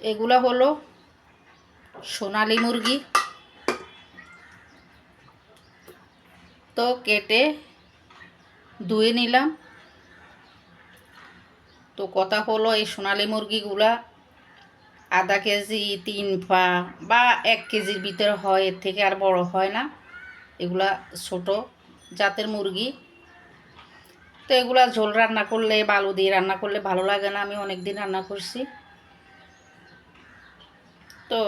এগুলা হলো সোনালী মুরগি। তো কেটে ধুয়ে নিলাম। তো কথা হলো এই সোনালী মুরগিগুলা আধা কেজি 3 পা বা 1 কেজির ভিতরে হয়, এর থেকে আর বড় হয় না। এগুলা ছোট জাতের মুরগি। তো এগুলা ঝোল রান্না করলে, বালু দিয়ে রান্না করলে ভালো লাগে না। আমি অনেক দিন রান্না করছি। তো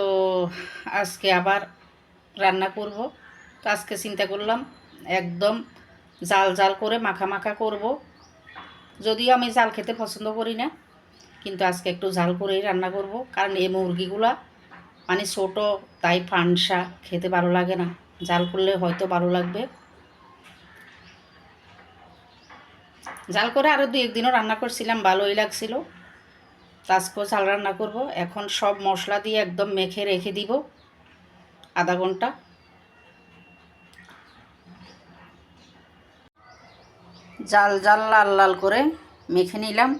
আজকে আবার রান্না করব। তো আজকে চিন্তা করলাম একদম জাল জাল করে মাখা মাখা করব। যদিও আমি জাল খেতে পছন্দ করি না, কিন্তু আজকে একটু ঝাল করেই রান্না করব। কারণ এই মুরগিগুলা মানে ছোট, তাই ফানসা খেতে ভালো লাগে না। জাল করলে হয়তো ভালো লাগবে। জাল করে আরও 2-1 দিনও রান্না করছিলাম, ভালোই লাগছিল। আজকেও ঝাল রান্না করব। এখন সব মশলা দিয়ে একদম মেখে রেখে দিব আধা ঘন্টা। জাল জাল লাল লাল করে মেখে নিলাম।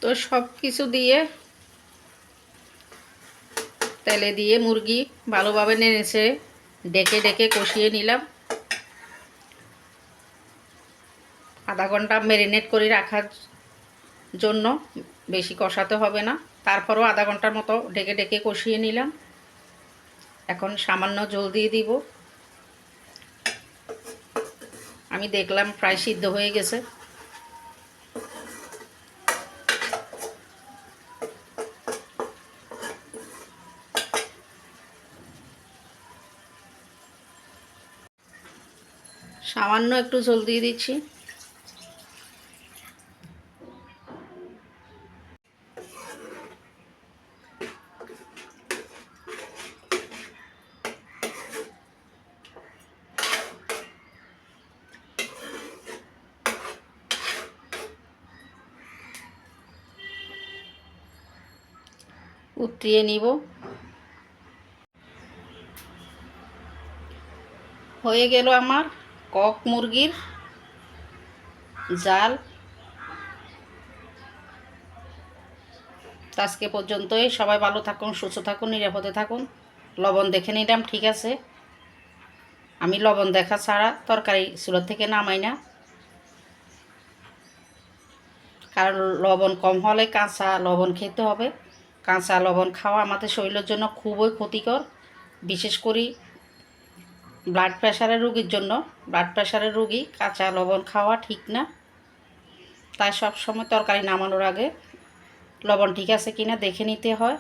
তো সব কিছু দিয়ে তেলে দিয়ে মুরগি ভালোভাবে নেড়েছে ডেকে ডেকে কষিয়ে নিলাম। আধা ঘন্টা ম্যারিনেট করে রাখার জন্য, বেশি কষাতে হবে না। তারপরও আধা ঘন্টার মতো ডেকে ডেকে কষিয়ে নিলাম। এখন সামান্য জল দিয়ে দিব। আমি দেখলাম প্রায় সিদ্ধ হয়ে গেছে। সামান্য একটু জল দিয়ে দিচ্ছি। উতরিয়ে নিব। হয়ে গেল আমার কক মুরগির জাল। আজকে পর্যন্তই। সবাই ভালো থাকুন, সুস্থ থাকুন, নিরাপদে থাকুন। লবণ দেখে নিলাম ঠিক আছে। আমি লবণ দেখা ছাড়া তরকারি চুলা থেকে নামাই না। কারণ লবণ কম হলে কাঁচা লবণ খেতে হবে। কাঁচা লবণ খাওয়া আমাদের শরীরের জন্য খুবই ক্ষতিকর, বিশেষ করে ব্লাড প্রেশারের রোগীর জন্য। ব্লাড প্রেশারের রোগী কাঁচা লবণ খাওয়া ঠিক না। তাই সব সময় তরকারি নামানোর আগে লবণ ঠিক আছে কিনা দেখে নিতে হয়।